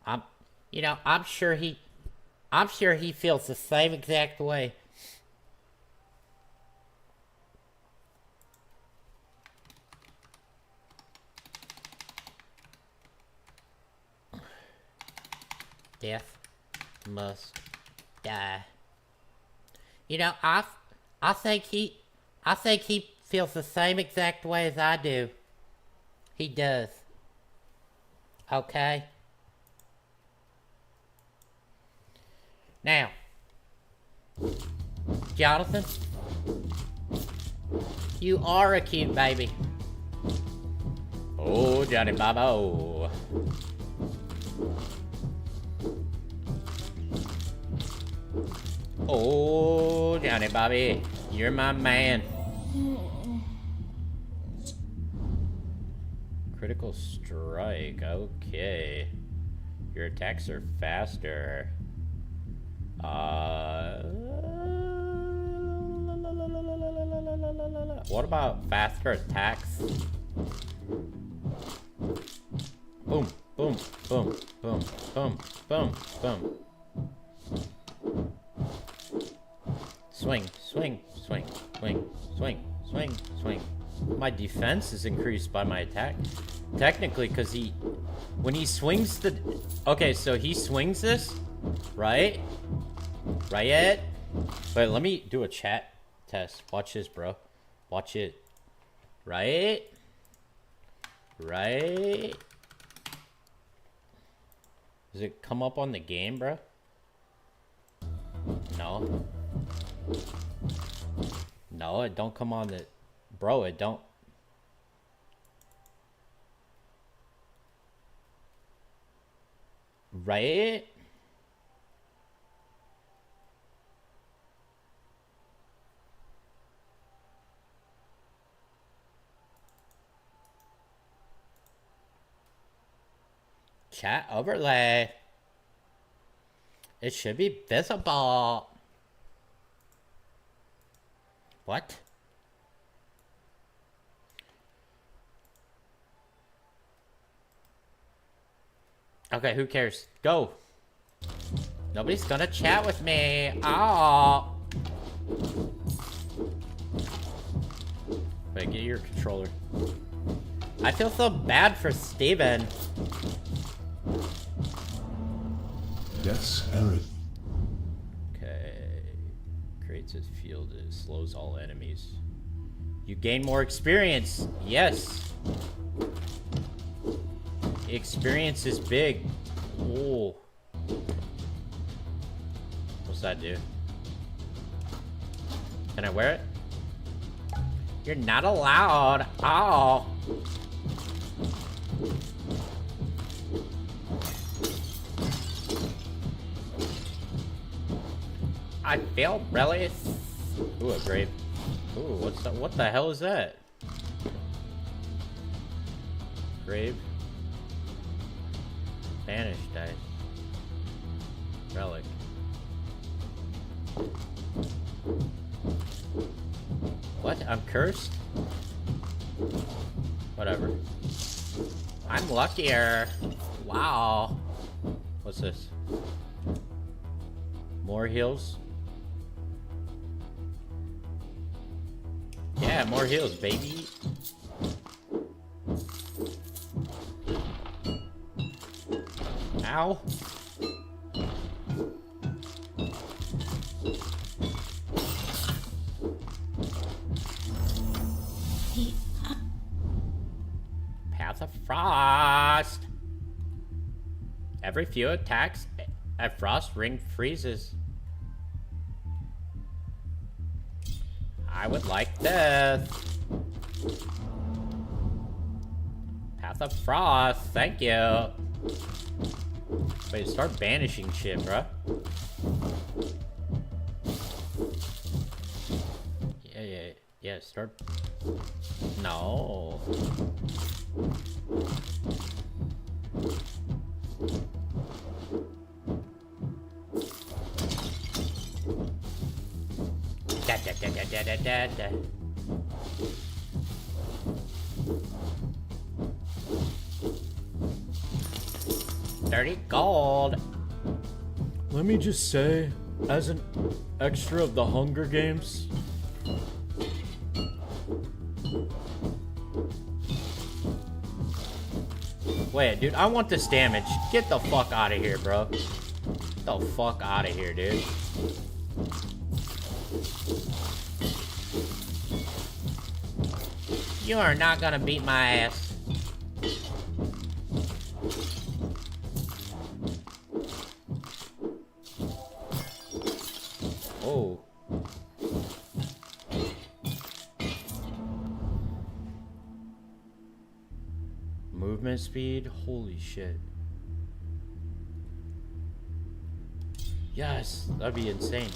I'm, I'm sure he feels the same exact way. Death must die. You know, I think he, I think he feels the same exact way as I do. He does. Okay? Now, Jonathan, you are a cute baby. Oh, Johnny Bobo. Oh, Johnny Bobby, you're my man. Critical strike, okay. Your attacks are faster. What about faster attacks? Boom, boom, boom, boom, boom, boom, boom. Swing, swing, swing, swing, swing, swing, swing. My defense is increased by my attack. Technically, because when he swings the... Okay, so he swings this, right? Right? Wait, let me do a chat test. Watch this, bro. Watch it. Right? Right? Does it come up on the game, bro? No. No, it don't come on the... Bro, it don't... Right? Chat overlay. It should be visible. What? Okay, who cares? Go. Nobody's gonna chat with me. Oh. Wait, get your controller. I feel so bad for Steven. Yes, Aaron. Okay. Creates a field that slows all enemies. You gain more experience. Yes. Experience is big. Oh. What's that do? Can I wear it? You're not allowed. Oh. I feel really... Ooh, a grave. Ooh, what the hell is that? Grave. Spanish dice. Relic. What? I'm cursed? Whatever. I'm luckier. Wow. What's this? More heals? Yeah, more heals, baby. Ow. Path of Frost. Every few attacks, a frost ring freezes. I would like this. Path of Frost, thank you. Wait, start banishing shit, bruh. Yeah, start... No. Da. 30 gold. Let me just say, as an extra of the Hunger Games, wait, dude, I want this damage. Get the fuck out of here, bro. Get the fuck out of here, dude. You are not gonna beat my ass. Oh. Movement speed? Holy shit. Yes, that'd be insane.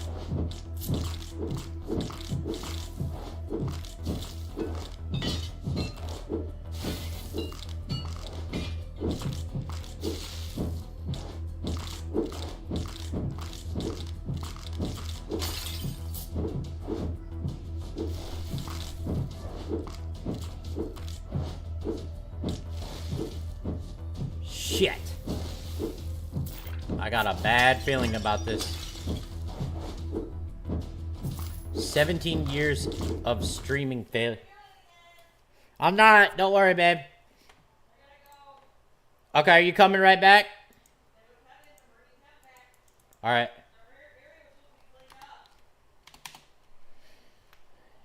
Shit. I got a bad feeling about this. 17 years of streaming failure. I'm not. Don't worry, babe. Okay, are you coming right back? Alright.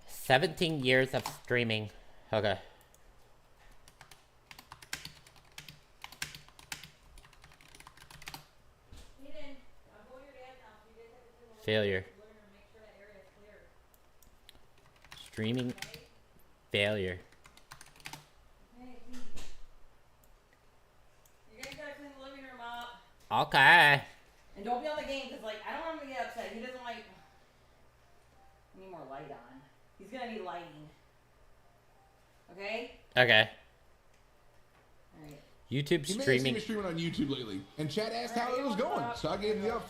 17 years of streaming. Okay. Failure. Streaming failure. You guys gotta clean the living room up. Okay. And don't be on the game, because, like, I don't want him to get upset. He doesn't like... I need more light on. He's gonna need lighting. Okay? Okay. Alright. YouTube You may have seen streaming. me streaming on YouTube lately, and Chad asked how it was going, so I gave him the upfront.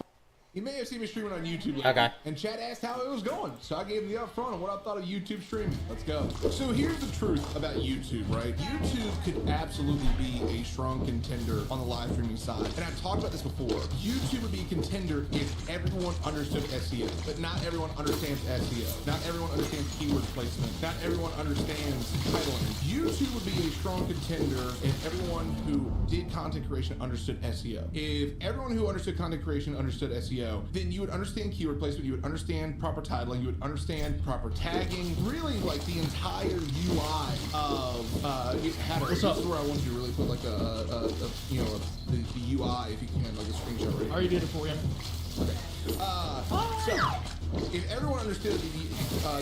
You may have seen me streaming on YouTube lately, Okay. and Chad asked how it was going, so I gave him the upfront on what I thought of YouTube streaming. Let's go. So here's the truth about YouTube, right? YouTube could absolutely be a strong contender on the live streaming side, and I've talked about this before. YouTube would be a contender if everyone understood SEO, but not everyone understands SEO. Not everyone understands keyword placement. Not everyone understands titling. YouTube would be a strong contender if everyone who did content creation understood SEO. If everyone who understood content creation understood SEO, then you would understand keyword placement, you would understand proper titling, you would understand proper tagging, really like the entire UI of this is where I wanted you to really put like the UI, if you can, like a screenshot right here. I already did it for you. Okay. So, if everyone understood the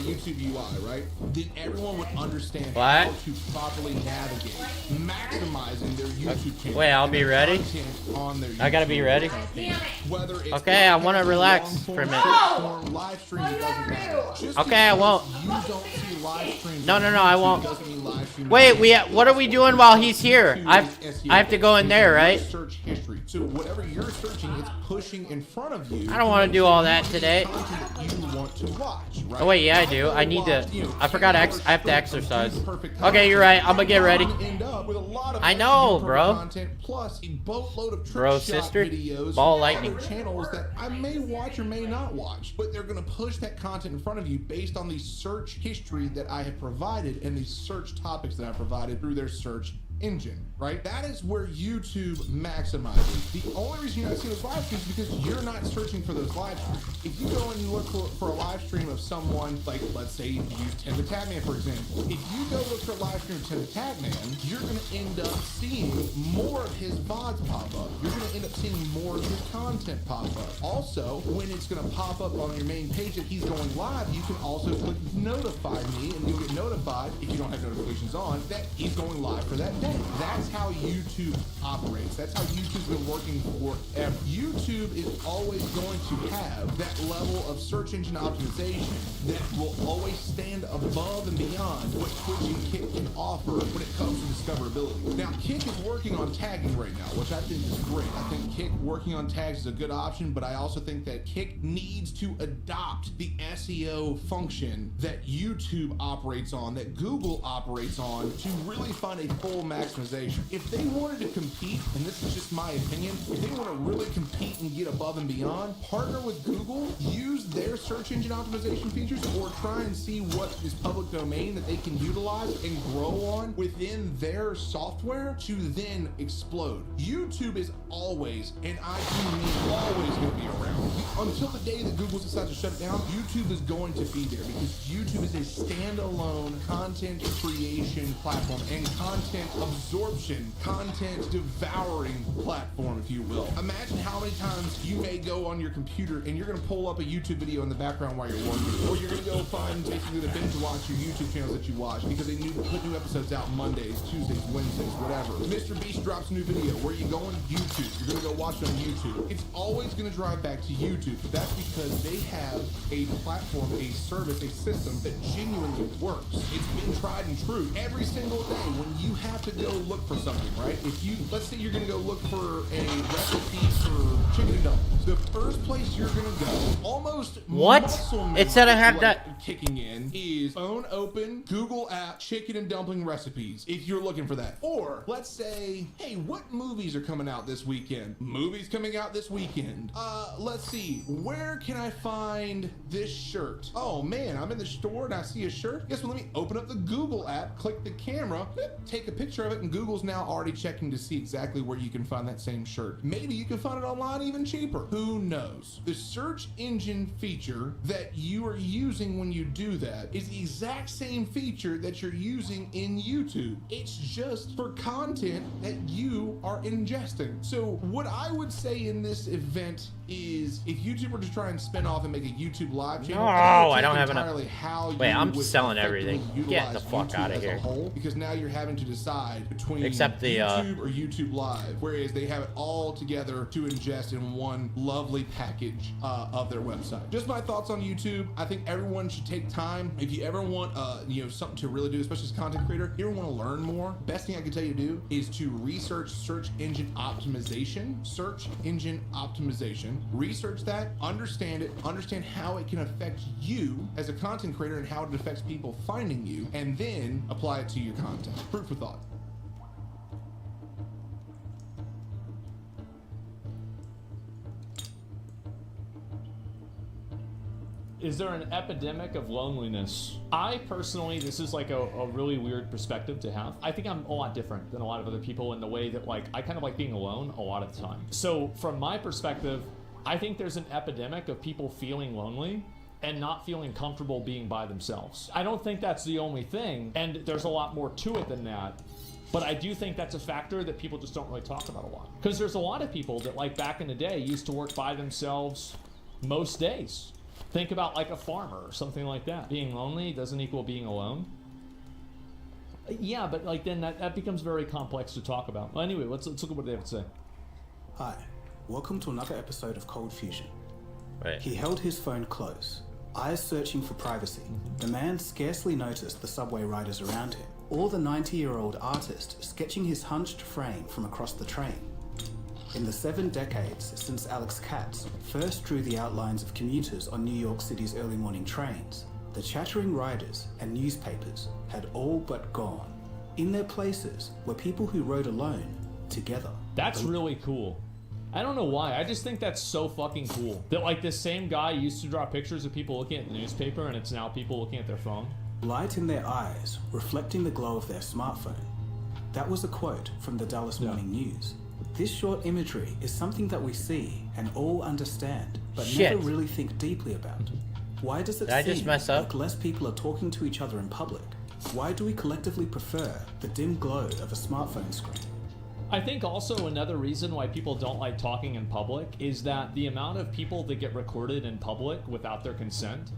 YouTube UI, right, then everyone would understand What? how to properly navigate, maximizing their YouTube channel. Wait, I'll and be their ready? content on their I gotta be YouTube ready? content. Whether it's Okay, I wanna long relax form, for a minute. short form, live stream, it doesn't matter. Just Okay, I because won't. You don't see live streams No, on no, no, I YouTube won't. doesn't mean live streams Wait, on what are we doing while he's here? YouTube I is SEO. have to go in there, right? Search history. So whatever you're searching, it's pushing in front of you. I don't want to do all that today. Content that you want to watch, right? Oh wait, yeah, I do. I need to. I forgot. I have to exercise. Okay, you're right. I'm gonna get ready. End up with a lot of I know, perfect bro. Content plus a boatload of trick Bro, shot sister, videos ball from lightning. other channels that I may watch or may not watch, but they're gonna push that content in front of you based on the search history that I have provided and the search topics that I provided through their search engine, right? That is where YouTube maximizes. The only reason you're not seeing those live streams is because you're not searching for those live streams. If you go and you look for a live stream of someone, like let's say you use Tim the Tatman for example, if you go look for a live stream of Tim the Tatman, you're gonna end up seeing more of his VODs pop up. You're gonna end up seeing more of his content pop up. Also, when it's gonna pop up on your main page that he's going live, you can also click notify me and you'll get notified, if you don't have notifications on, that he's going live for that day. That's how YouTube operates. That's how YouTube's been working forever. YouTube is always going to have that level of search engine optimization that will always stand above and beyond what Twitch and Kick can offer when it comes to discoverability. Now, Kick is working on tagging right now, which I think is great. I think Kick working on tags is a good option, but I also think that Kick needs to adopt the SEO function that YouTube operates on, that Google operates on, to really find a full match maximization. If they wanted to compete, and this is just my opinion, if they want to really compete and get above and beyond, partner with Google, use their search engine optimization features, or try and see what is public domain that they can utilize and grow on within their software to then explode. YouTube is always, and I do mean always, going to be around. Until the day that Google decides to shut it down, YouTube is going to be there because YouTube is a standalone content creation platform and content absorption, content devouring platform, if you will. Imagine how many times you may go on your computer and you're going to pull up a YouTube video in the background while you're working, or you're going to go find basically the binge watch your YouTube channels that you watch because they put new episodes out Mondays, Tuesdays, Wednesdays, whatever. Mr. Beast drops a new video. Where you going? YouTube. You're going to go watch it on YouTube. It's always going to drive back to YouTube, but that's because they have a platform, a service, a system that genuinely works. It's been tried and true. Every single day when you have to go look for something, right? If you, let's say you're going to go look for a recipe for chicken and dumplings, the first place you're going to go, almost What? muscle It said I memory, had like, that- kicking in, is phone open, Google app, chicken and dumpling recipes, if you're looking for that. Or let's say, hey, what movies are coming out this weekend? Movies coming out this weekend. Let's see, where can I find this shirt? Oh man, I'm in the store and I see a shirt. Guess what? Let me open up the Google app, click the camera, take a picture of it, and Google's now already checking to see exactly where you can find that same shirt. Maybe you can find it online even cheaper. Who knows? The search engine feature that you are using when you do that is the exact same feature that you're using in YouTube. It's just for content that you are ingesting. So what I would say in this event is, if YouTube were to try and spin off and make a YouTube live channel, No, it would I don't take have enough. entirely how Wait, you I'm would selling effectively everything. Get the utilize fuck YouTube outta as a here. whole, because now you're having to decide between Except the, YouTube or YouTube Live, whereas they have it all together to ingest in one lovely package of their website. Just my thoughts on YouTube. I think everyone should take time. If you ever want something to really do, especially as a content creator, if you ever want to learn more, best thing I can tell you to do is to research search engine optimization. Search engine optimization. Research that, understand it, understand how it can affect you as a content creator and how it affects people finding you, and then apply it to your content. Fruit for thought. Is there an epidemic of loneliness? I personally, this is like a really weird perspective to have. I think I'm a lot different than a lot of other people in the way that, like, I kind of like being alone a lot of the time. So from my perspective, I think there's an epidemic of people feeling lonely and not feeling comfortable being by themselves. I don't think that's the only thing, and there's a lot more to it than that. But I do think that's a factor that people just don't really talk about a lot. Because there's a lot of people that, like, back in the day used to work by themselves most days. Think about like a farmer or something like that. Being lonely doesn't equal being alone. Yeah, but like then that becomes very complex to talk about. Well, anyway, let's look at what they have to say. Hi, welcome to another episode of Cold Fusion. Right. He held his phone close, eyes searching for privacy. The man scarcely noticed the subway riders around him, or the 90-year-old artist sketching his hunched frame from across the train. In the 7 decades since Alex Katz first drew the outlines of commuters on New York City's early morning trains, the chattering riders and newspapers had all but gone. In their places were people who rode alone, together. That's really cool. I don't know why. I just think that's so fucking cool. That like this same guy used to draw pictures of people looking at the newspaper, and it's now people looking at their phone. Light in their eyes, reflecting the glow of their smartphone. That was a quote from the Dallas Morning News. This short imagery is something that we see and all understand, but Shit. never really think deeply about. Why does it Did I seem just mess up? like less people are talking to each other in public? Why do we collectively prefer the dim glow of a smartphone screen? I think also another reason why people don't like talking in public is that the amount of people that get recorded in public without their consent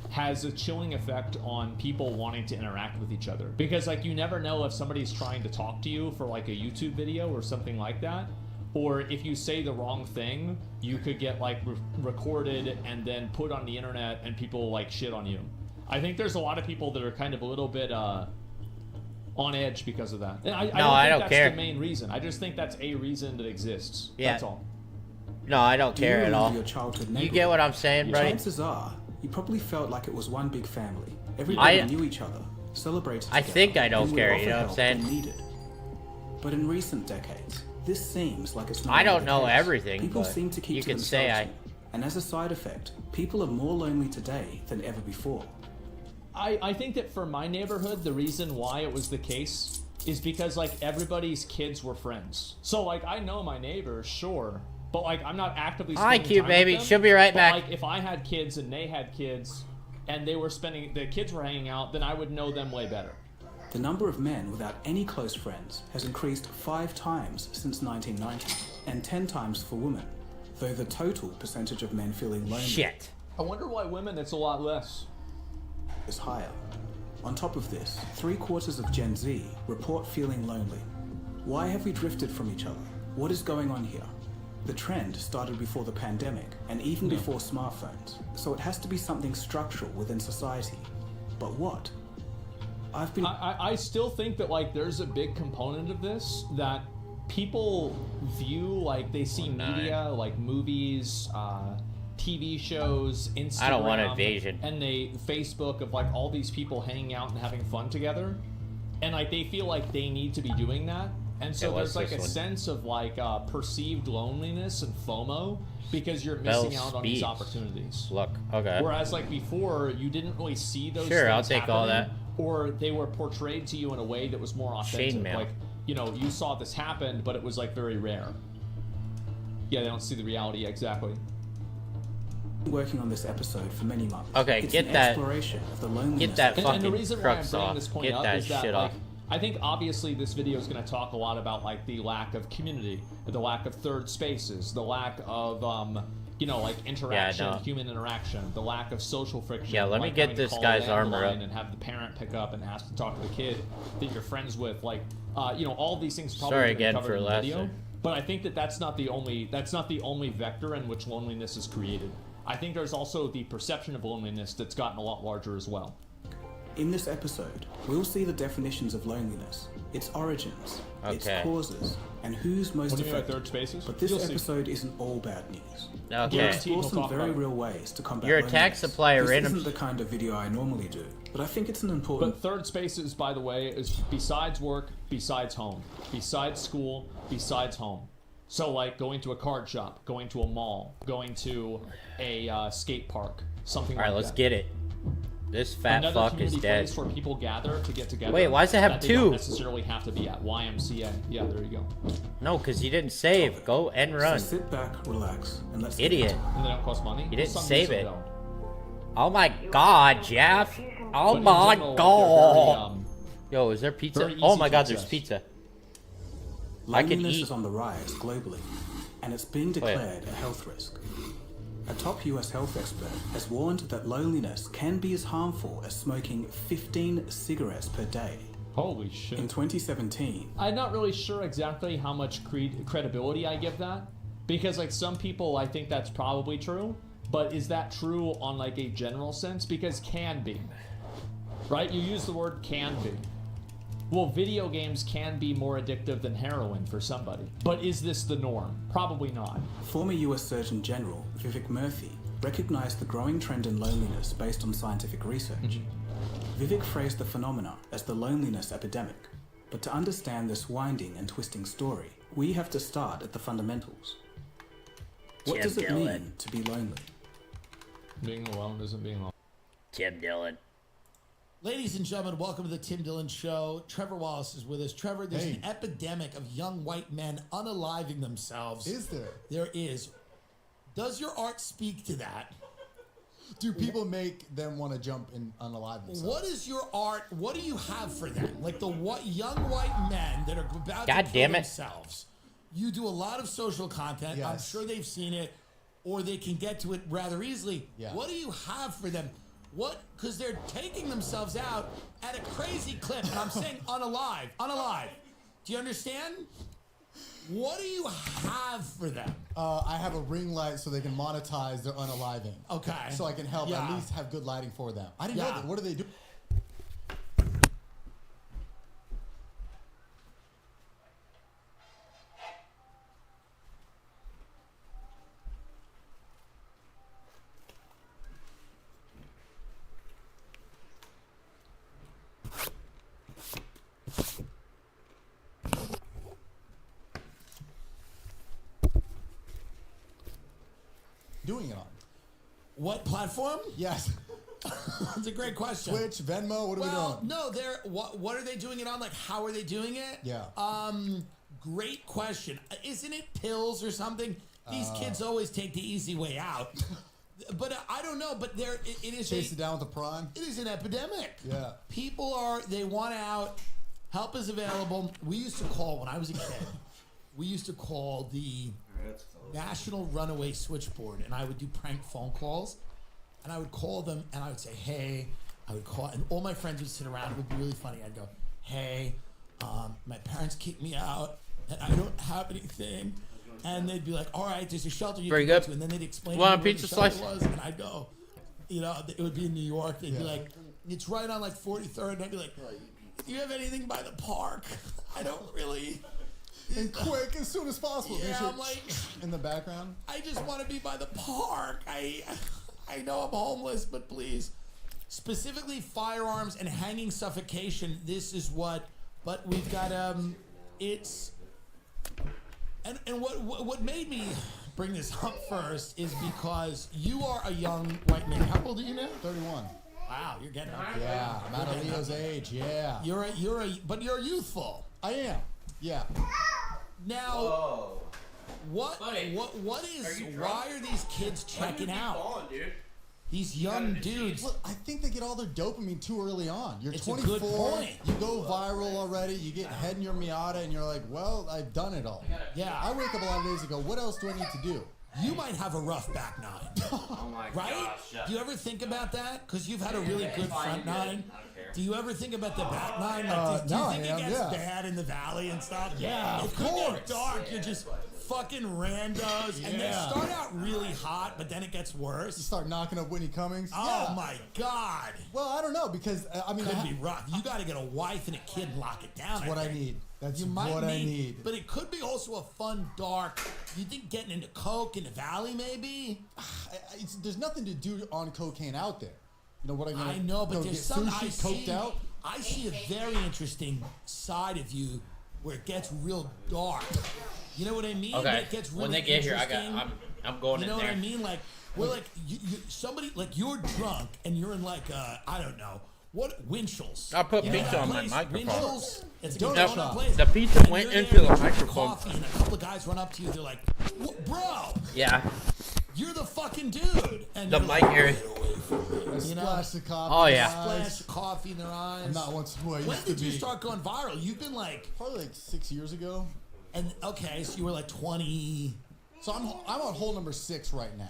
has a chilling effect on people wanting to interact with each other. Because like you never know if somebody's trying to talk to you for like a YouTube video or something like that. Or if you say the wrong thing, you could get like recorded and then put on the internet and people like shit on you. I think there's a lot of people that are kind of a little bit on edge because of that. And I don't think that's care. the main reason. I just think that's a reason that exists. Yeah. That's all. No, I don't Do you care at remember all. your childhood You neighborhood? get what I'm saying, buddy? Chances are, you probably felt like it was one big family. Everybody knew each other, celebrated I together, think I don't and would care, offer you know what I'm help saying? when needed. But in recent decades, this seems like it's not I don't the know case. everything, People but seem to keep you to can say themselves more. And as a side effect, people are more lonely today than ever before. I think that for my neighborhood, the reason why it was the case is because like everybody's kids were friends. So like I know my neighbors, sure, but like I'm not actively Hi, spending cute time baby. with them. She'll be right But, back. like if I had kids and they had kids and they were spending, the kids were hanging out, then I would know them way better. The number of men without any close friends has increased 5 times since 1990, and 10 times for women, though the total percentage of men feeling lonely Shit. I wonder why women it's a lot less. is higher. On top of this, 3/4 of Gen Z report feeling lonely. Why have we drifted from each other? What is going on here? The trend started before the pandemic and even before smartphones, so it has to be something structural within society. But what? I've been I still think that like there's a big component of this that people view, like they see media like movies, TV shows, Instagram. I don't want invasion. And they Facebook of like all these people hanging out and having fun together, and like they feel like they need to be doing that, and so It was there's like this a one. sense of like perceived loneliness and FOMO because you're missing out on these Speeds. opportunities. Look, okay. Whereas like before, you didn't really see those. Sure, I'll things take all happening, that. Or they were portrayed to you in a way that was more authentic. Shade mail. Like, you know, you saw this happen, but it was like very rare. Yeah, they don't see the reality exactly. working on this episode for many months. Okay, It's get an that- exploration of the loneliness. Get that And the fucking reason why I'm crux bringing off. this point Get up that is that, shit like, off. I think obviously this video is going to talk a lot about like the lack of community, the lack of third spaces, the lack of you know, like interaction, no. human interaction, the lack of social friction. Yeah, let me like get having to this call guy's a armor landline up. and have the parent pick up and ask to talk to the kid that you're friends with. Like, you know, all these things probably Sorry gonna be again covered for in the last video. time. But I think that that's not the only vector in which loneliness is created. I think there's also the perception of loneliness that's gotten a lot larger as well. In this episode, we'll see the definitions of loneliness, its origins, its Okay. causes, and who's most What do you mean by affected. third spaces? But this You'll see. episode isn't all bad news. Okay. We'll We'll explore some talk very about it. real ways to combat Your attack loneliness. supplier This random- isn't the kind of video I normally do, but I think it's an important. But third spaces, by the way, is besides work, besides home, besides school, besides home. So like going to a card shop, going to a mall, going to a skate park, something All right, like let's that. get it. This fat Another fuck community is dead. place where people gather to get together. Wait, why does it have that they two? don't necessarily have to be at YMCA. Yeah, there you go. No, because you didn't save. Go and So run. sit back, relax, and let's get Idiot. into it. And they don't cost money. You didn't Some save do, some it. don't. Oh my god, Jeff. Oh But in my general, like, they're god. very, Yo, is there pizza? very Oh easy my to god, there's access. pizza. I can Loneliness eat. is on the rise globally, and it's being declared a health risk. A top US health expert has warned that loneliness can be as harmful as smoking 15 cigarettes per day. Holy shit. In 2017, I'm not really sure exactly how much credibility I give that, because like some people I think that's probably true, but is that true on like a general sense? Because can be, right? You use the word can be. Well, video games can be more addictive than heroin for somebody, but is this the norm? Probably not. former US Surgeon General Vivek Murthy recognized the growing trend in loneliness based on scientific research. Vivek phrased the phenomena as the loneliness epidemic. But to understand this winding and twisting story, we have to start at the fundamentals. What Tim does it Dillon. mean to be lonely? Being alone isn't being alone. Tim Dillon. Ladies and gentlemen, welcome to the Tim Dillon Show. Trevor Wallace is with us. Trevor, there's an epidemic of young white men unaliving themselves. Is there? There is. Does your art speak to that? Do people make them want to jump and unalive themselves? What is your art? What do you have for them? Like the young white men that are about God to kill damn it. themselves. You do a lot of social content. I'm Yes. sure they've seen it, or they can get to it rather easily. Yeah. What do you have for them? What? Because they're taking themselves out at a crazy clip. And I'm saying unalive. Do you understand? What do you have for them? I have a ring light so they can monetize their unaliving. Okay. So I can help Yeah. at least have good lighting for them. I didn't know Yeah. that. What do they do? doing it on? What platform? Yes. That's a great question. Twitch, Venmo, what are we Well, doing? no, they're what are they doing it on? Like, how are they doing it? Yeah. Great question. Isn't it pills or something? These kids always take the easy way out. But I don't know. But it is Chase it down with the prime. it is an epidemic. Yeah. People they want out. Help is available. We used to call when I was a kid. We used to call the National Runaway Switchboard, and I would do prank phone calls. And I would call them, and I would say, "Hey," I would call, and all my friends would sit around. It would be really funny. I'd go, "Hey, my parents kicked me out, and I don't have anything." And they'd be like, "All right, there's a shelter you Very can go good. to," and then they'd explain Want a to me where pizza the shelter slice? was, and I'd go, it would be in New York. They'd be like, "It's right on like 43rd," and I'd be like, "Do you have anything by the park? I don't really." And quick, as soon as possible. Yeah, There's your I'm like, in the background. I just want to be by the park. I know I'm homeless, but please. Specifically firearms and hanging suffocation, this is what, but we've got, it's, and what made me bring this up first is because you are a young white man. How old are you now? 31. Wow, you're getting up. Yeah, I'm at Leo's age. Yeah. But you're youthful. I am. Yeah. Now, what is, why are these kids checking out? These young dudes. Look, I think they get all their dopamine too early on. You're It's a 24, good point. you go viral already, you get head in your Miata, and you're like, well, I've done it all. Yeah. I wake up a lot of days ago, what else do I need to do? You might have a rough back nine. Oh my Right? gosh. Do you ever think about that? Because you've had a really good front nine. Do you ever think about the back nine? Like, do you no, think I it am, gets yeah. bad in the valley and stuff? Yeah, It of could course. get dark. You're just fucking randos. And they Yeah. start out really hot, but then it gets You worse. start knocking up Whitney Cummings. Oh Yeah. my God. Well, I don't know, because, I mean, Could be rough. You got to get a wife and a kid and lock it down. that's what I think. need. That's You might what I need. But it could be also a fun, dark. You think getting into coke in the valley, maybe? There's nothing to do on cocaine out there. You know what I'm gonna I know, but go there's get some sushi coked out? I see a very interesting side of you where it gets real dark. You know what I mean? Okay. It gets really When they get here, interesting. I'm going You know in what there. I mean? Like we're like somebody like you're drunk and you're in like I don't know what Winchell's. I'll put You know pizza that on my place? microphone. Winchell's. It's a Donut donut shop. place. The pizza And went you're into there the with your microphone. Coffee and a couple of guys run up to you. They're like, "Bro, Yeah. you're the fucking dude." And The you're mic like, area. "Get away from me." I You know? splash the coffee. Oh, in yeah. my eyes. Splash of coffee in their eyes. I'm not once who I When used to did you be. start going viral? You've been like, Probably like 6 years ago. and okay, so you were like 20. So I'm on hole number 6 right now.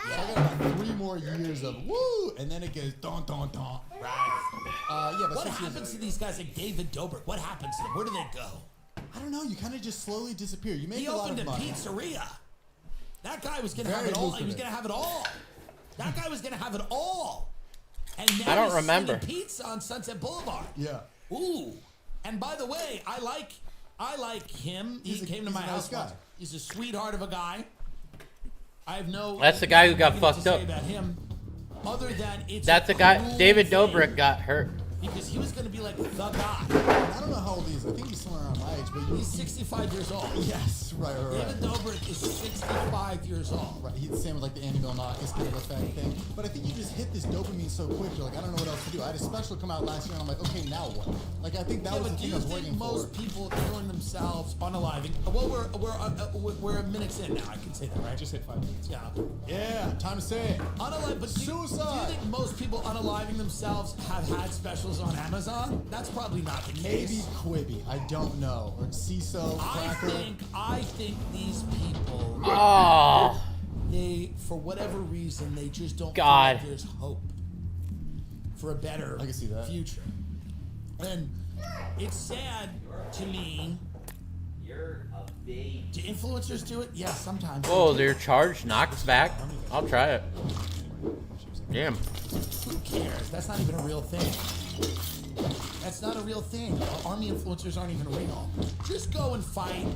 So I got about 3 more years of woo, and then it goes don don don. Right. Yeah, but What 6 years happens to ago. these guys like David Dobrik? What happens to them? Where do they go? I don't know. You kind of just slowly disappear. You make He a lot opened of a money. pizzeria. That guy was gonna have Very it all. He was lucrative. gonna have it all. That guy was gonna have it all. And now I don't he's remember. selling pizza on Sunset Boulevard. Yeah. Ooh. And by the way, I like him. He He's a- came to he's my a nice house guy. once. He's a sweetheart of a guy. I have no. That's the guy who got nothing to fucked say up. about him, other than it's. That's a the guy. cruel David thing, Dobrik got hurt. because he was going to be like the guy. I don't know how old he is. I think he's somewhere around my age, but He's 65 years old. yes, right. David Dobrik is 65 years old. Right, he's the same with like the Andy Milonakis kind of effect thing. But I think you just hit this dopamine so quick, you're like, I don't know what else to do. I had a special come out last year, and I'm like, okay, now what? Like, I think that Yeah, was the but do thing I you was think waiting most for. people killing themselves unaliving? Well, we're minutes in now. I can say that, right? Just hit 5 minutes. Yeah. Yeah, time to say it. Unalive, but do you Suicide. think most people unaliving themselves have had specials on Amazon? That's probably not the case. Maybe Quibi, I don't know. Or CISO, Cracker. I think these people, Oh. they, for whatever reason, they just don't God. feel like there's hope for a better I can see that. future. And it's sad to me. You're a baby. Do influencers do it? Yeah, sometimes. Whoa, their charge knocks back. I'll try it. Damn. Who cares? That's not even a real thing. That's not a real thing. Army influencers aren't even real. Just go and fight.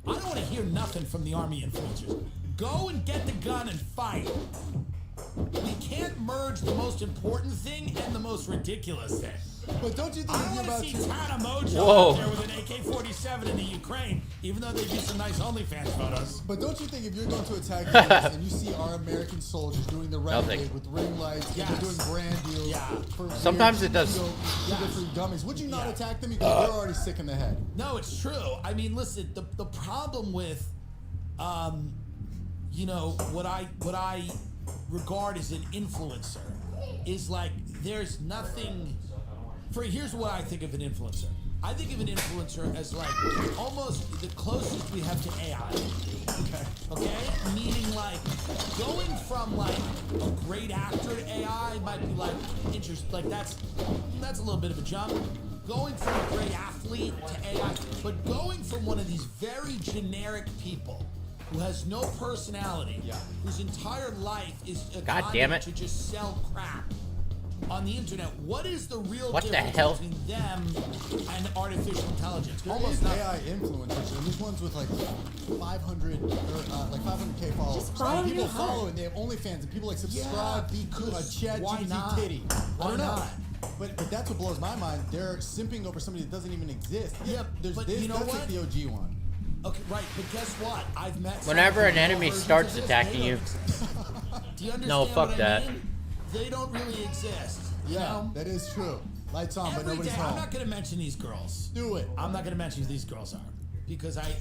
I don't want to hear nothing from the Army influencers. Go and get the gun and fight. We can't merge the most important thing and the most ridiculous thing. But don't you think I if you're want to about see to... Tana Mojo Whoa. out there with an AK-47 in the Ukraine, even though they do some nice OnlyFans photos. But don't you think if you're going to attack the US and you see our American soldiers doing the right Nothing. thing with ring lights, and Yes. they're doing brand deals Yeah. for Sometimes weird, it does. sugar-free gummies, would you not Yeah. attack them because they're already sick in the head? No, it's true. I mean, listen, the problem with, you know, what I regard as an influencer is like there's nothing. Here's what I think of an influencer. I think of an influencer as like almost the closest we have to AI. Okay? Meaning like going from like a great actor to AI might be like interesting. Like that's a little bit of a jump. Going from a great athlete to AI, but going from one of these very generic people who has no personality, whose entire life is a God conduit damn it. to just sell crap on the internet. What is the real What the difference hell? between them and artificial intelligence? There Almost is nothing. AI influencers, and these ones with like 500 or like 500K followers. Just follow People your heart. follow and they have OnlyFans, and people like subscribe to a because Chat why GPT not? titty. I Why don't know. not? But that's what blows my mind. They're simping over somebody that doesn't even exist. Yep, There's but this. you know That's what? like the OG one. Okay, right, but guess what? I've met some Whenever of an the enemy versions starts of this, attacking they you- don't exist. Do you understand No, fuck what that. I mean? They don't really exist. You Yeah, know? that is true. Lights on, but Every nobody's day, home. I'm not going to mention these girls. Do it. I'm not going to mention who these girls are because I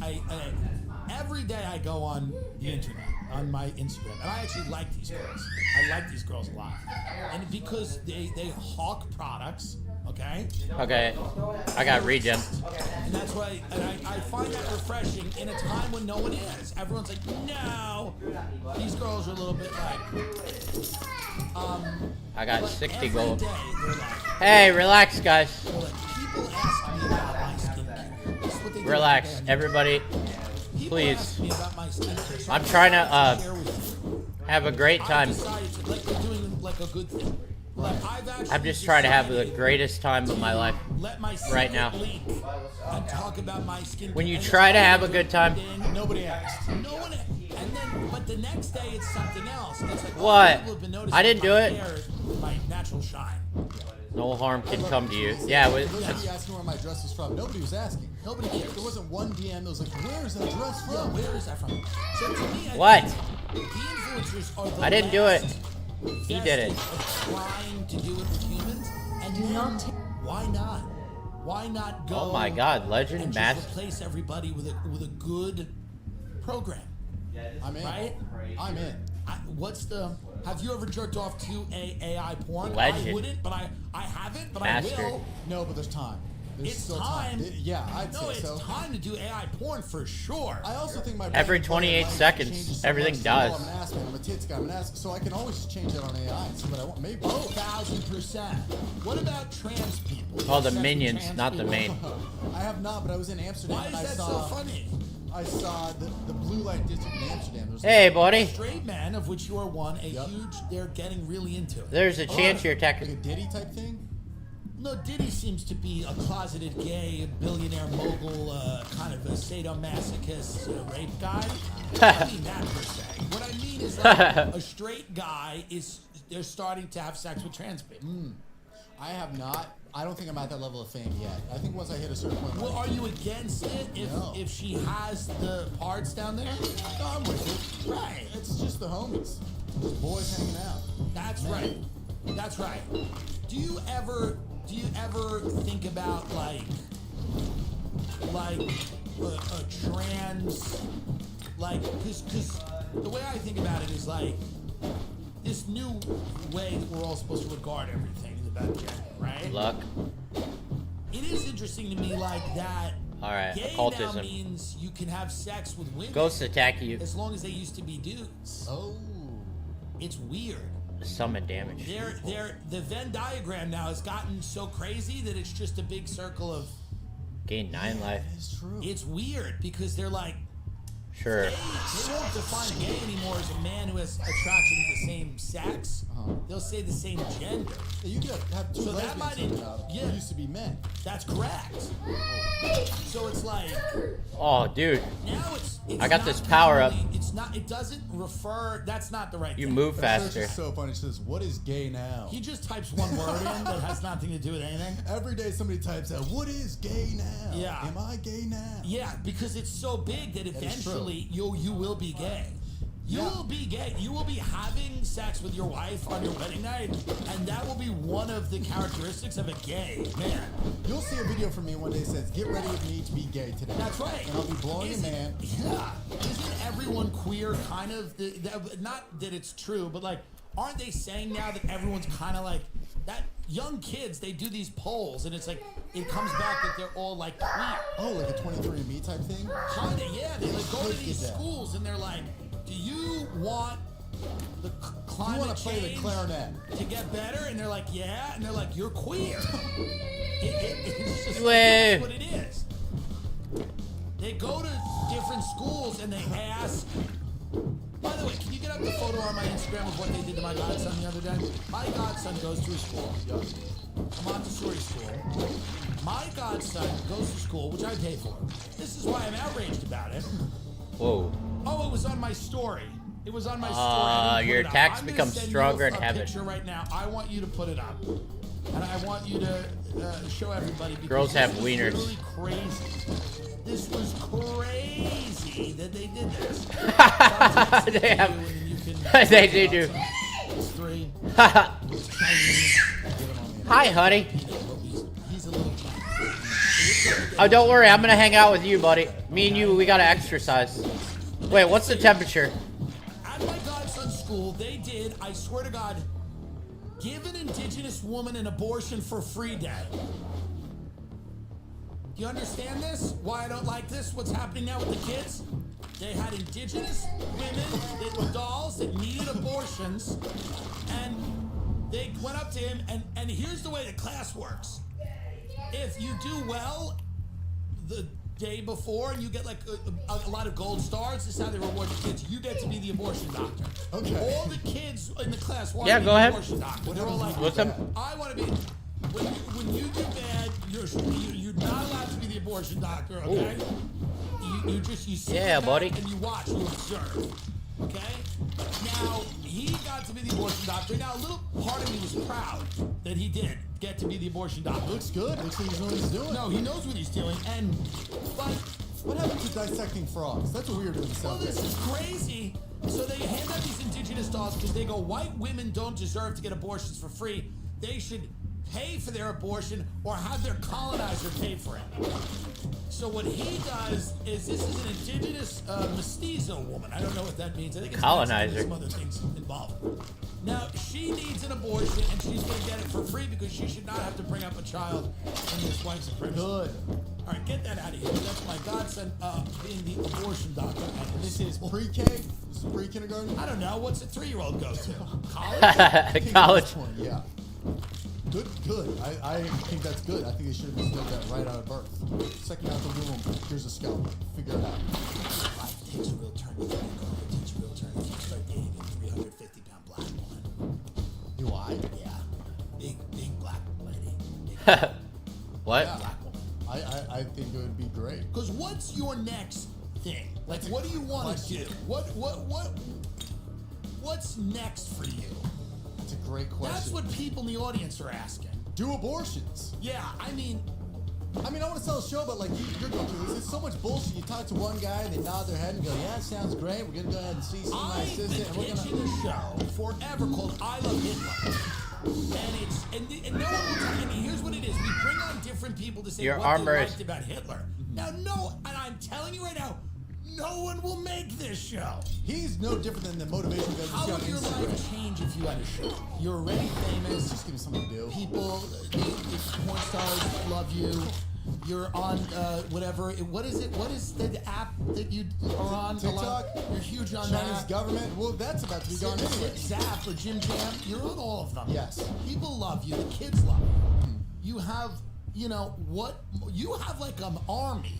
every day I go on the internet, on my Instagram, and I actually like these girls. I like these girls a lot, and because they hawk products, okay, Okay, I got regen. and that's why, and I find that refreshing in a time when no one is. Everyone's like, no, these girls are a little bit like, I got but 60 every gold. day they're like, Hey, relax, guys. they're like, people ask me about my skincare. This is what they do Relax, every day. everybody. People please. ask me about my skincare, so I'm I trying to, decided share with you. Have a great I time. decided to, like, they're doing like a good thing. Like, I've actually I'm just trying to have the decided greatest time of my to life. let my right secret now. leak and talk about my skincare. When you And try it's to have all a good time. then Nobody asked. No one. And then, but the next day it's something else. It's like, oh, What? people have been noticing I didn't my do it. hair, my natural shine. No harm can come to you. Yeah, There was it's, somebody asking where my dress was from. Nobody was asking. Nobody cares. There wasn't one DM that was like, "Where's that dress from?" Yeah, where is that from? So to me, I What? think the influencers are the I didn't do it. last He did it. vestige of trying to do it with humans, and then why not? Why not go? Oh my God, Legend and Mass. just replace everybody with a good program, I'm in. right? I'm in. What's the? Have you ever jerked off to a AI porn? Legend. I wouldn't, but I haven't, but Master. I will. No, but there's time. There's It's still time. Yeah, I'd No, say it's so. time to do AI porn for sure. I also think my Every brain 28 life seconds, changes so everything much. does. Oh, I'm an ass man. I'm a tits guy. I'm an ass. So I can always just change that on AI and see what I want. Maybe. 1,000%. What about trans people? Oh, the Sex with minions, trans not the people? main. I have not, but I was in Amsterdam Why and is I that saw. so funny? I saw the blue light district in Amsterdam. There was Hey, buddy. Straight men, of which you are one, a Yep. huge. They're getting really into it. There's a chance you're like a attacking. Diddy type thing. No, Diddy seems to be a closeted gay billionaire mogul, kind of a sadomasochist rape guy. I don't mean that per se. What I mean is like a straight guy is they're starting to have sex with trans people. I have not. I don't think I'm at that level of fame yet. I think once I hit a certain point. Well, are you against it No. if she has the parts down there? No, I'm with it. Right. It's just the homies. Just boys hanging out. That's right. That's right. Do you ever think about like a trans because the way I think about it is like this new way that we're all supposed to regard everything is about gender, right? Luck. It is interesting to me like that. Alright, Gay occultism. now means you can have sex with women Ghosts attack you. as long as they used to be dudes. Oh. It's weird. Summon damage. The Venn diagram now has gotten so crazy that it's just a big circle of. Gain 9 life. It's true. It's weird because they're like, Sure. they won't define gay anymore as a man who has attraction to the same sex. They'll say the same gender. You could have two So that lesbians might- hanging out yeah. who used to be men. That's correct. So it's like Oh, dude. now it's I got not this power up. It's not. It doesn't refer. That's not the right. You thing. move Search faster. is so funny. It says, "What is gay now?" He just types one word in that has nothing to do with anything. Every day somebody types out, "What is gay now?" Yeah. Am I gay now? Yeah, because it's so big that is eventually you will be gay. You Yeah. will be gay. You will be having sex with your wife on your wedding night, and that will be one of the characteristics of a gay man. You'll see a video from me one day that says, "Get ready with me to be gay today." That's right. And I'll be blowing a Isn't- man. Yeah. Isn't everyone queer kind of, not that it's true, but like, aren't they saying now that everyone's kind of like, that young kids, they do these polls, and it's like, it comes back that they're all like queer. Oh, like a 23andMe type thing? Kind of, yeah. They like go to Look these at that. schools, and they're like, do you want the You climate want to play the change clarinet? to get better? And they're like, yeah. And they're like, you're queer. It's just Wait. that's what it is. They go to different schools and they ask. By the way, can you get up the photo on my Instagram of what they did to my godson the other day? My godson goes to a school, a Montessori school. My godson goes to school, which I pay for. This is why I'm outraged about it. Whoa. Oh, it was on my story. It was on my story. I didn't put your it up. attacks I'm gonna become send you stronger in a heaven. picture right now. I want you to put it up, and I want you to show everybody. Because Girls have this was wieners. Really crazy. This was crazy that they did this. They have. You can- They do. It's 3. Hi, honey. He's a little. Oh, don't worry. I'm gonna hang out with you, buddy. Me and you, we gotta exercise. Wait, what's the temperature? At my godson's school, they did, I swear to God, give an indigenous woman an abortion for free day. Do you understand this? Why I don't like this? What's happening now with the kids? They had indigenous women, dolls that needed abortions, and they went up to him, and here's the way the class works. If you do well the day before and you get like a lot of gold stars, this is how they reward the kids. You get to be the abortion doctor. Okay. All the kids in the class want Yeah, to be go the ahead. abortion doctor. They're all like, What's up? I want to be. When you do bad, you're not allowed to be the abortion doctor. Okay. You sit Yeah, back buddy. and you watch, you observe. Okay. Now he got to be the abortion doctor. Now a little part of me was proud that he did get to be the abortion doctor. Looks good. Looks like he's knowing what he's doing. No, he knows what he's doing, but What happened to dissecting frogs? That's a weird one to well, sound. this is crazy. So they hand out these indigenous dolls because they go, white women don't deserve to get abortions for free. They should pay for their abortion or have their colonizer pay for it. So what he does is, this is an indigenous mestizo woman. I don't know what that means. I think it's Colonizer. some other things involved. Now she needs an abortion and she's going to get it for free because she should not have to bring up a child in this white supremacy. Good. All right, get that out of here. That's my godson being the abortion doctor. And This is pre-K? This is pre-kindergarten? I don't know. What's a 3-year-old go to? College? College. Point, yeah. Good, good. I think that's good. I think they should have just done that right out of birth. Second out the womb, here's a scalpel. Figure it out. Life takes a real turn. You think it takes a real turn if you start dating a 350-pound black woman. Do I? Yeah. Big black lady. What? Black woman. I think it would be great. Because what's your next thing? Like, That's a what do you want to question. do? What's next for you? That's a great question. That's what people in the audience are asking. Do abortions. Yeah, I mean, I want to sell a show, but like you're going through this. It's so much bullshit. You talk to one guy and they nod their head and go, "Yeah, it sounds great. We're gonna go ahead and see my I've been assistant, and we're pitching gonna." a show forever called I Love Hitler. And it's and no one will tell me. Here's what it is: we bring on different people to say Your what armor they is- liked about Hitler. Now, and I'm telling you right now, no one will make this show. He's no different than the motivation guy you How see on would your Instagram. life change if you had a show? You're already famous. Just give me something to do. People, the porn stars love you. You're on whatever. What is it? What is the app that you are on? a lot? TikTok? You're huge on Chinese that. government. Well, that's about to be gone anyway. Zap or Jim Jam. You're on all of them. Yes. People love you. The kids love you. You have, you have like an army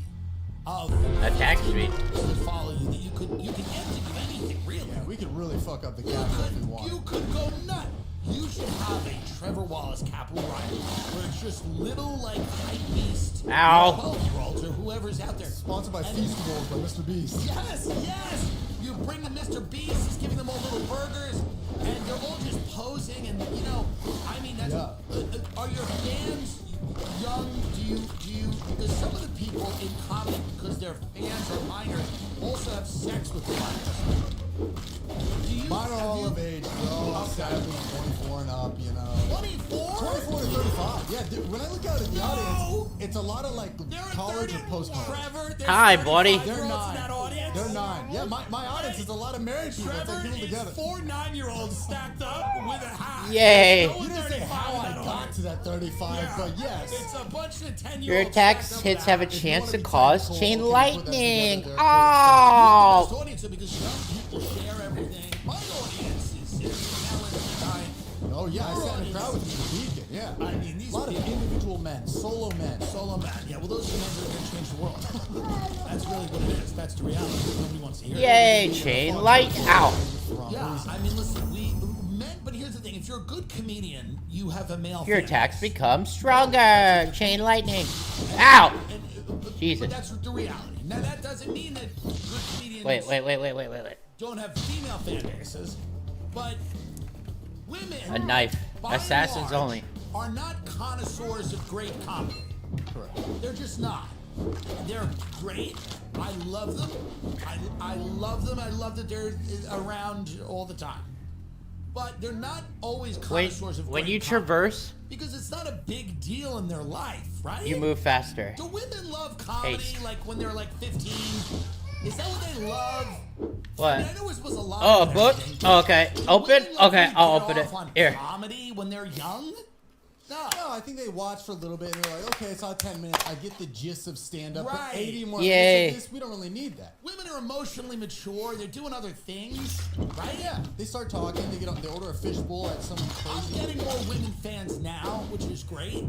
of Attack speed. that follow you that you can get to do anything really. Yeah, we could really fuck up the You Capitol if we want. could go nuts. You should have a Trevor Wallace Capitol Riot where it's just little like hype beast Ow. 12-year-olds or whoever's out there. Sponsored by And- Feastables by Mr. Beast. Yes, yes. You bring the Mr. Beast, he's giving them all little burgers, and they're all just posing. And you know, I mean, that's, are your fans young? Do you? Because some of the people in comedy, because their fans are minors, also have sex with the minors. Mine are all of age, bro. Sadly, 24 and up, you know. 24? 24 to 35. Yeah, dude, when I look out at the No! audience, it's a lot of like They're at college 30. or post-college. Trevor, there's Hi, buddy. 35 They're year olds in 9. that audience. They're 9. Yeah, my audience is a lot of married people. It's Trevor like people is together. 4 9-year-olds stacked up with a hat. Yay. No You didn't say 35 how in I that got audience. to that 35, Yeah. but yes. It's a bunch of 10-year-olds. Your attacks hits have a If you chance wanna to be cause technical, chain okay, put that lightning. together. Oh. Best audience because young people share everything. My audience is Valentine. Oh yeah, I sat in a crowd with you, Beacon. Yeah, I mean, these a lot of people- individual men, solo men. Solo man. Yeah, well, those are the men that are going to change the world. That's really what it is. That's the reality. Nobody wants to hear Yay, it. chain light out. Yeah, I mean, listen, we men, but here's the thing: if you're a good comedian, you have a male. Your fan attacks base. become stronger. Chain lightning. Ow. Jesus. But that's the reality. Now that doesn't mean that good comedians Wait. don't have female fan bases, but women. A knife. by and Assassins large, only. Are not connoisseurs of great comedy. Correct. They're just not. They're great. I love them. I love them. I love that they're around all the time. But they're not always Wait, connoisseurs of when great you comedy. traverse, Because it's not a big deal in their life, right? you move faster. Do women love comedy Haste. like when they're like 15? Is that what they love? What? I mean, I know we're supposed to lie. Oh, a and book? everything, Oh, okay. but Open? women love Okay, to I'll get open it. off on Here. Comedy when they're young? No. No, I think they watch for a little bit and they're like, okay, it's all 10 minutes. I get the gist of stand-up, Right. but 80 more Yay. minutes of this, we don't really need that. Women are emotionally mature. They're doing other things, right? Yeah, they start talking. They order a fishbowl at some I'm crazy. getting more women fans now, which is great,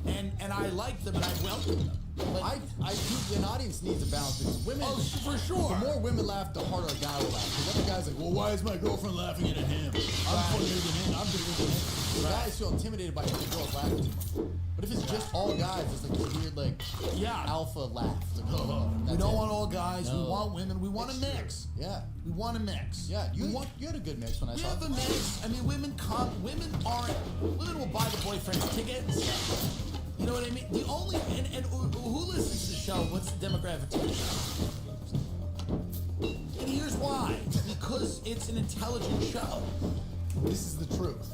and I like them and I welcome them. But I think an audience needs a balance because women. Oh, for sure. The more women laugh, the harder a guy will laugh. Because other guys like, well, why is my girlfriend laughing at him? I'm funnier than him. I'm bigger than him. The guys feel intimidated by if the girls laughing too much. But if it's just all guys, it's like this weird like Yeah. alpha laugh. It's like, oh, we that's don't it. want all guys. We No. want women. We want a mix. Yeah, We want a mix. yeah. You had a good mix when I We saw. have a mix. I mean, women will buy the boyfriend's tickets. You know what I mean? The only and who listens to the show? What's the demographic to the show? And here's why: because it's an intelligent show. This is the truth.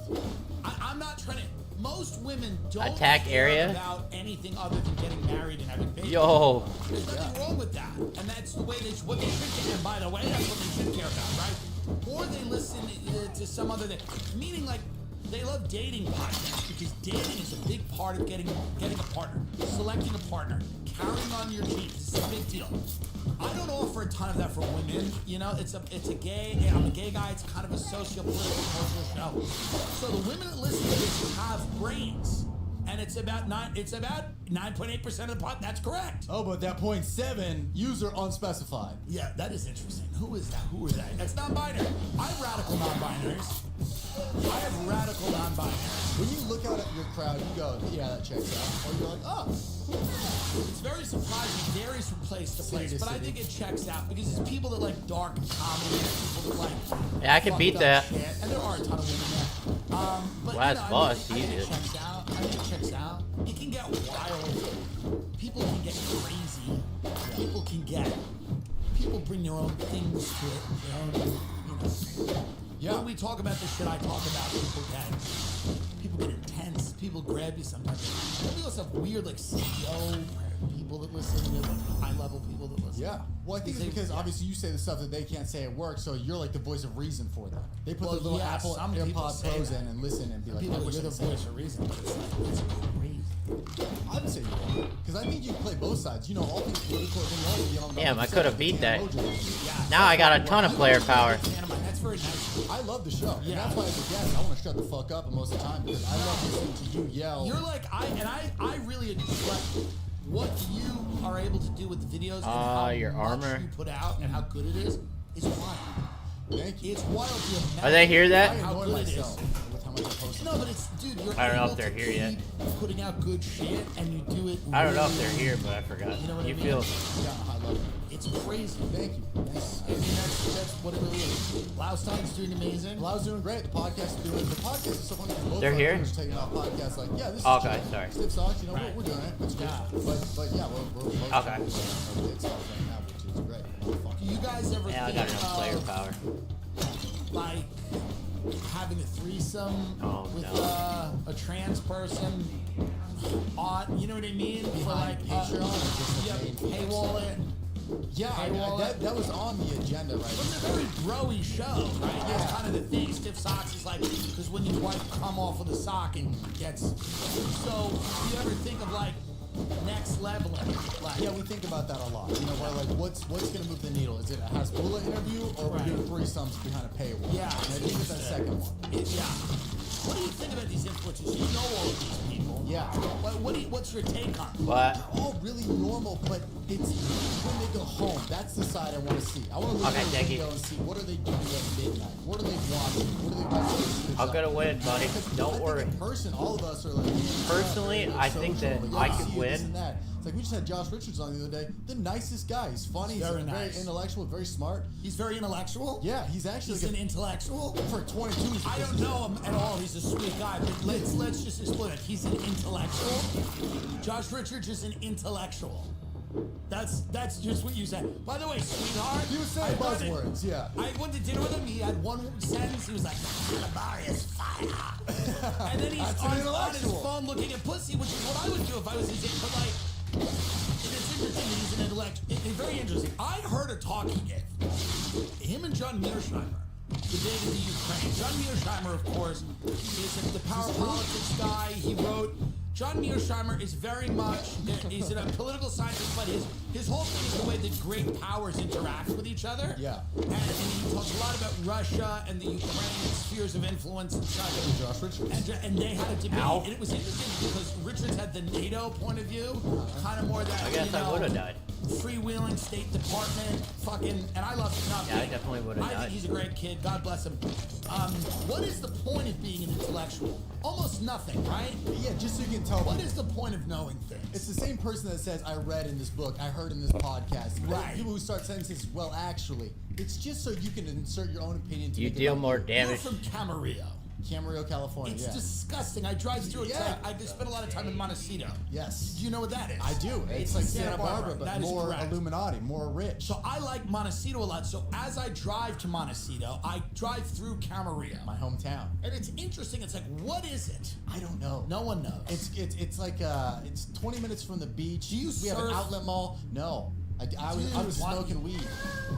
I'm not trying to. Most women don't Attack care area? about anything other than getting married and having babies. Yo. There's nothing wrong with that, and that's the way what they should care. And by the way, that's what they should care about, right? Or they listen to some other thing. Meaning, like they love dating podcasts because dating is a big part of getting a partner, selecting a partner, carrying on your genes. It's a big deal. I don't offer a ton of that for women. You know, it's a gay. I'm a gay guy. It's kind of a socio-political cultural show. So the women that listen to this have brains, and it's about 9.8% of the pod. That's correct. Oh, but that 0.7 user unspecified. Yeah, that is interesting. Who is that? Who are they? That's non-binary. I have radical non-binaries. I have radical non-binaries. When you look out at your crowd, you go, yeah, that checks out. Or you're like, oh, It's very surprising. It varies from place to place, City to but I city. think it checks out because it's people that like dark comedy, people that like. Yeah, I can fucked beat up that. shit, and there are a ton of women there. But Well, that's boss, I think he it did. checks out. I think it checks out. It can get wild. People can get crazy. People bring their own things to it. Their own, you know. Yeah. When we talk about the shit I talk about, people get intense. People grab you sometimes. We also have weird like CEO people that listen to it, like high level people that listen. yeah. Well, I think it's because obviously you say the stuff that they can't say at work, so you're like the voice of reason for them. They put Well, the little yeah, Apple some people AirPod say Pros that. in and listen and be like, People oh, that you're you're the the voice of reason, but it's like it's crazy. I would say you are. Because I think you play both sides. You know, all things political, and you also get on the Damn, other I side could have with beat the that. emoji. Yeah. Now I got a ton of player power. That's very nice. I love the show. Yeah. And that's why as a guest, I want to shut the fuck up most of the time because I love listening to you yell. You're like I really like what you are able to do with the videos and how your much armor. you put out and how good it is wild. Thank you. It's wild to imagine. Are they here that? I How annoy good it myself is. with how much I post. No, but it's dude. You're I don't know able if they're to here yet. keep putting out good shit, and you do it. I don't know if really- they're here, but I forgot. You know what I You mean? feel Yeah, on a high level. It's crazy. Thank you. I mean, that's what it really is. Blaustein's doing amazing. Well, I was doing great. The podcast is doing. The podcast is so funny. Both They're our here? crews are taking out podcasts like, yeah, this is Okay, chill. sorry. Stiff socks, you know, Right. we're doing it. It's good. Yeah. But yeah, we're both Okay. doing our big stuff right now, which is great. Motherfucker. Do you guys ever Yeah, I think got enough player of, power. like, having a threesome Oh, with no. a trans person on, you know what I mean? For Behind like Patreon or just yeah, the main paywall it. Yeah, that was on the agenda, right? But it's a very broy show, right? That's kind of the thing. Stiff Socks is like, because when your wife come off with a sock and gets. So, do you ever think of like next leveling? Like, Yeah, we think about that a lot. You know, where like, what's gonna move the needle? Is it a Hasbulla interview or Right. we're doing threesomes behind a paywall? Yeah. And I think it's that second one. yeah. What do you think about these influencers? You know all of these people. Yeah. What's your take on it? What? They're all really normal, but it's when they go home. That's the side I want to see. I want to look Okay, out the thank you. window and see what are they doing at midnight. What are they watching? What are they watching? I'll get a win, buddy. Because Don't I think worry. in person, all of us are like. Personally, very I think social, that like, I see could you, this win. and that. It's like we just had Josh Richards on the other day. The nicest guy. He's funny. He's Very very nice. intellectual, very smart. He's very intellectual. Yeah, he's actually He's like an intellectual. for 22. He's a I don't businessman. know him at all. He's a sweet guy. But let's just explain it. He's an intellectual. Josh Richards is an intellectual. That's just what you said. By the way, sweetheart. He was saying I went to- buzzwords, yeah. I went to dinner with him. He had one sentence. He was like, "The bar is fire," and then he's That's an on his intellectual. phone looking at pussy, which is what I would do if I was his. But like, it's interesting. that He's an intellect. It's very interesting. I heard a talking game. Him and John Mearsheimer debated the Ukraine. John Mearsheimer, of course, is the power politics guy. He wrote. John Mearsheimer is very much, he's a political scientist, but his whole thing is the way that great powers interact with each other. Yeah. And he talks a lot about Russia and the Ukraine spheres of influence and such. Josh Richards. And they had a debate, Ow. and it was interesting because Richards had the NATO point of view, kind of more that, I guess I would have died. freewheeling State Department, fucking, and I love him. Yeah, I definitely would've I died. think he's a great kid. God bless him. What is the point of being an intellectual? Almost nothing, right? Yeah, just so you can tell. What is the point of knowing things? It's the same person that says, I read in this book, I heard in this podcast. Right. People who start sentences, well, actually. It's just so you can insert your own opinion to You make it deal about more you. You're damage. from Camarillo. Camarillo, California. It's yeah. disgusting. I drive through it. Yeah. I spent a lot of time in Montecito. Yes. Do you know what that is? I do. It's like Santa Barbara, but That is more correct. Illuminati, more rich. So I like Montecito a lot. So as I drive to Montecito, I drive through Camarillo. My hometown. And it's interesting. It's like, what is it? I don't know. No one knows. It's like it's 20 minutes from the beach. Do you We have an surf? outlet mall. No. I Dude, was why- smoking weed.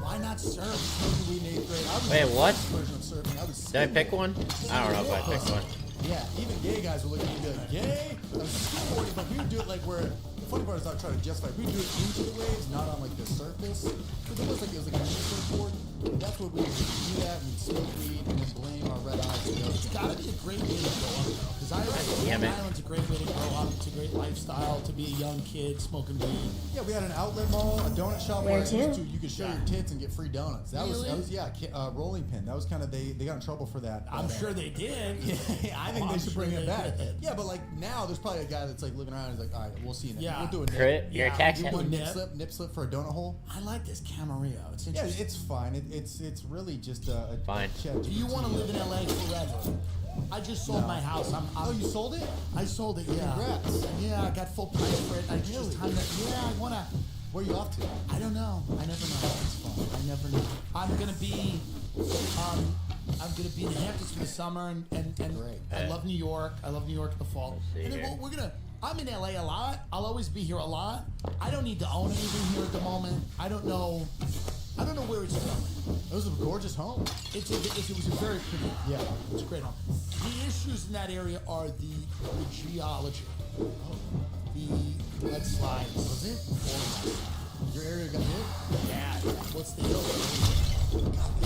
Why not surf? Smoking weed in 8th grade. I was Wait, what? version of surfing. I was Did I pick one? I don't know if I picked one. Yeah, even gay guys will look at me and be like, gay? I was skateboarding, but we would do it like where, the funny part is not trying to justify it. We would do it into the waves, not on like the surface. Because it was like a mini surfboard. And that's what we would do that, we'd smoke weed and then blame our red eyes. You know? It's gotta be a great way to grow up, though. Because I always Damn Long it. Island's a great way to grow up. It's a great lifestyle to be a young kid smoking weed. Yeah, we had an outlet mall, a donut shop Where where it used to? to, you could show your tits and get free donuts. That Really? was Rolling Pin. That was kind of, they got in trouble for that. I'm but, sure they did. Yeah, I think Oh, they I'm should sure bring it they back. did. Yeah, but like now, there's probably a guy that's like looking around and he's like, all right, we'll see you next. Yeah. We'll do a nip. Crit, you're a Yeah, tax you We'll would- do handler. a nip slip for a donut hole. I like this Camarillo. It's Yeah, interesting. it's fine. It's really just a Fine. chat Do you want to live in LA forever? I just sold my house. Oh, you sold it? I sold it. Yeah. Congrats. Yeah, I got full price for it. I Really? just time to. Yeah, I wanna. Where are you off to? I don't know. I never know. It's fun. I never know. I'm gonna be in the Hamptons for the summer, and Great. I love New York. I love New York in the fall. see And then here. we're gonna. I'm in LA a lot. I'll always be here a lot. I don't need to own anything here at the moment. I don't know where it's going. It was a gorgeous home. It was a very pretty. Yeah. It's a great home. The issues in that area are the geology. The mudslides. Was it? Your area got hit? Yeah. What's the deal?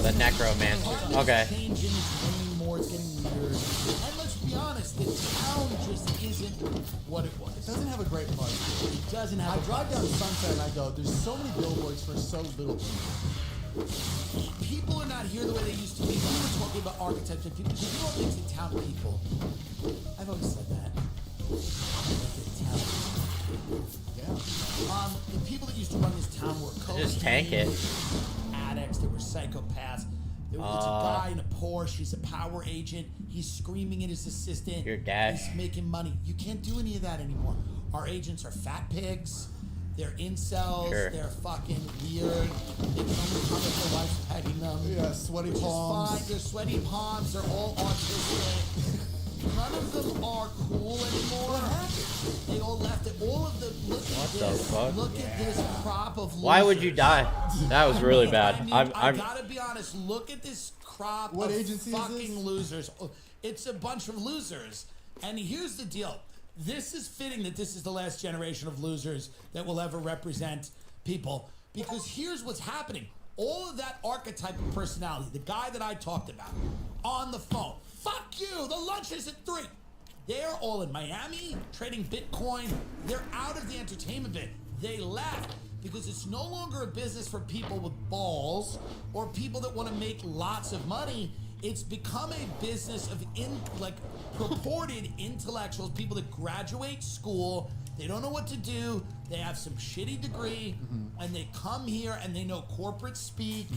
The necromancer. Okay. Changing, it's raining more, it's getting weird. And let's be honest, the town just isn't what it was. It doesn't have a great buzz. It doesn't I have. drive down Sunset and I go, there's so many billboards for so little people. People are not here the way they used to be. We were talking about architecture. People don't think the town people. I've always said that. The town people. Yeah, The people that used to run this town were Just tank it. addicts. They were psychopaths. There was a guy in a Porsche. He's a power agent. He's screaming at his assistant. Your dad. He's making money. You can't do any of that anymore. Our agents are fat pigs. They're incels. Sure. They're fucking weird. They can only come if their wife's pegging them. Yeah, sweaty Which is palms. fine. They're sweaty palms. They're all autistic. None of them are cool anymore. They all left it. All of them. Look What at the this. fuck? Look at this crop of losers. Why would you die? That was really bad. I I'm gotta be honest. Look at this crop What of agency is fucking this? losers. It's a bunch of losers. And here's the deal. This is fitting that this is the last generation of losers that will ever represent people. Because here's what's happening. All of that archetype of personality, the guy that I talked about, on the phone. Fuck you, the lunch is at 3. They're all in Miami trading Bitcoin. They're out of the entertainment bit. They left because it's no longer a business for people with balls or people that want to make lots of money. It's become a business of purported intellectuals, people that graduate school, they don't know what to do, they have some shitty degree, and they come here and they know corporate speak,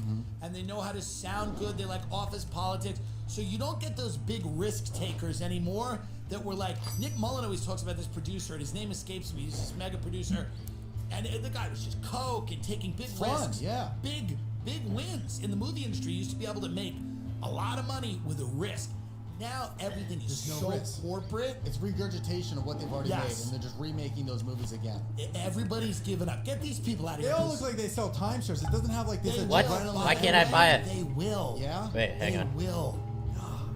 and they know how to sound good, they like office politics. So you don't get those big risk takers anymore that were like, Nick Mullen always talks about this producer, and his name escapes me, he's this mega producer, and the guy was just coke and taking big risks. Yeah. Big wins. In the movie industry, you used to be able to make a lot of money with a risk. Now everything is There's so no risk. corporate. It's regurgitation of what they've already Yes. made, and they're just remaking those movies again. Everybody's given up. Get these people out of They here. all look like they sell timeshares. It doesn't have like this. They What? will. Why can't I buy it? They will. Yeah? Wait, hang They on. will.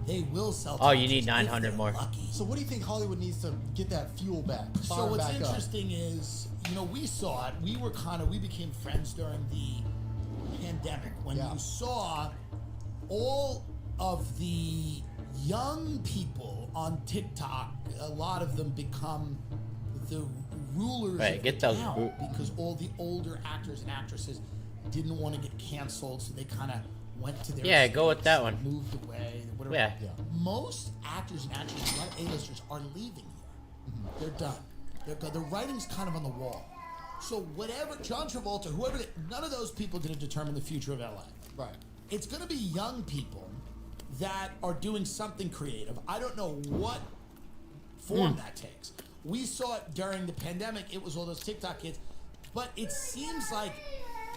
They will sell. Oh, you timeshares need if 900 they're more. Lucky. So what do you think Hollywood needs to get that fuel back? So Fire what's back interesting is, we saw it. We became friends during the pandemic when Yeah. you saw all of the young people on TikTok. A lot of them become the rulers Right, of get the those town boot- because all the older actors and actresses didn't want to get canceled, so they kind of went to their Yeah, go with that estates, one. moved away, whatever. Yeah. Most actors and actresses, a lot of A-listers, are leaving here. They're done. The writing's kind of on the wall. So whatever, John Travolta, whoever, none of those people are going to determine the future of LA. Right. It's going to be young people that are doing something creative. I don't know what form that takes. We saw it during the pandemic. It was all those TikTok kids. But it seems like,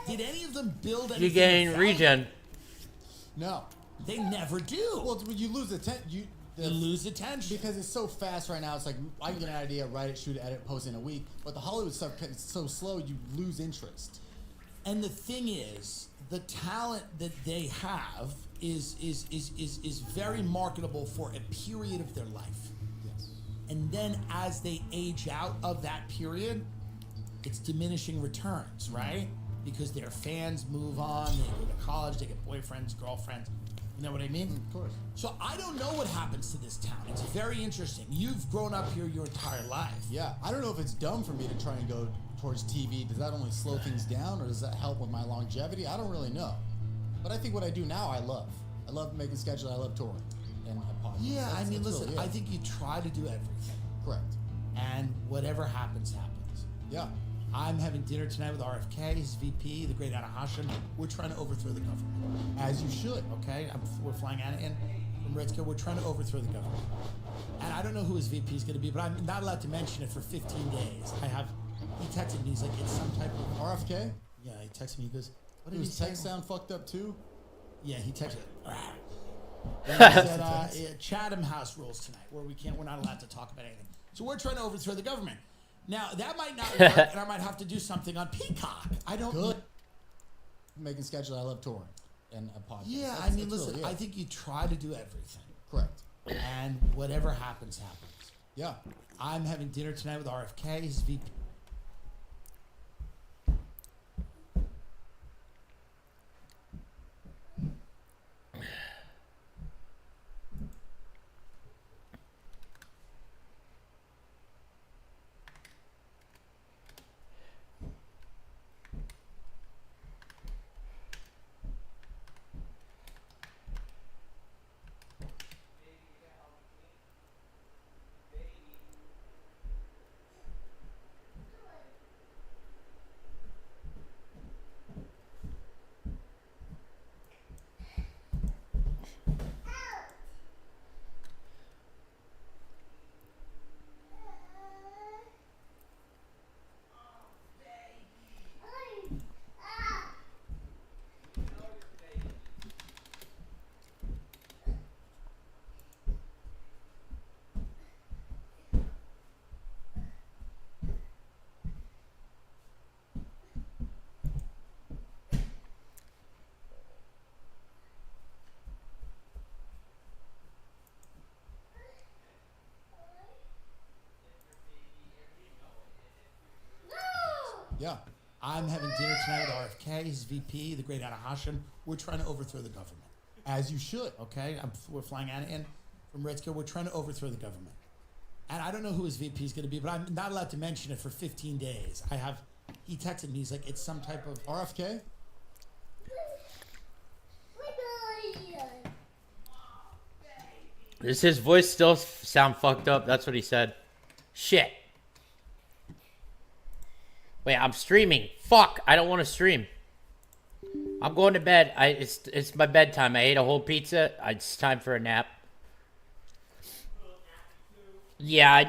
did any of them build anything? You gain of value? regen. No. They never do. Well, when you lose attention, you lose attention. Because it's so fast right now. It's like I can get an idea, write it, shoot it, edit, post it in a week. But the Hollywood stuff is so slow, you lose interest. And the thing is, the talent that they have is very marketable for a period of their life. Yes. And then as they age out of that period, it's diminishing returns, right? Because their fans move on, they go to college, they get boyfriends, girlfriends. You know what I mean? Of course. So I don't know what happens to this town. It's very interesting. You've grown up here your entire life. Yeah. I don't know if it's dumb for me to try and go towards TV. Does that only slow things down, or does that help with my longevity? I don't really know. But I think what I do now, I love. I love making schedules. I love touring. And podcasts. Yeah, I mean, listen, really it. I think you try to do everything. Correct. And whatever happens, happens. Yeah. I'm having dinner tonight with RFK, his VP, the great Anna Hashem. We're trying to overthrow the government. As you should. Okay? We're flying Anna in from Red Scare. We're trying to overthrow the government. And I don't know who his VP is going to be, but I'm not allowed to mention it for 15 days. He texted me. He's like, it's some type of... RFK? Yeah, he texted me. He goes, what did Does he his say? text sound fucked up too? Yeah, he texted. And he said, Chatham House rules tonight, where we're not allowed to talk about anything. So we're trying to overthrow the government. Now that might not work, and I might have to do something on Peacock. I don't. Good. Making schedules. I love touring and a podcast. Yeah, That's- I mean, that's listen. really it. I think you try to do everything, Correct. and whatever happens, happens. Yeah. I'm having dinner tonight with RFK, his VP. Yeah. I'm having dinner tonight with RFK, his VP, the great Anna Hashem. We're trying to overthrow the government. As you should, okay? We're flying Anna in from Red Scare. We're trying to overthrow the government. And I don't know who his VP is going to be, but I'm not allowed to mention it for 15 days. He texted me, he's like, it's some type of... RFK? Does his voice still sound fucked up? That's what he said. Shit. Wait, I'm streaming. Fuck, I don't want to stream. I'm going to bed. It's my bedtime. I ate a whole pizza. It's time for a nap. Yeah, I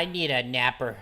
need a napper.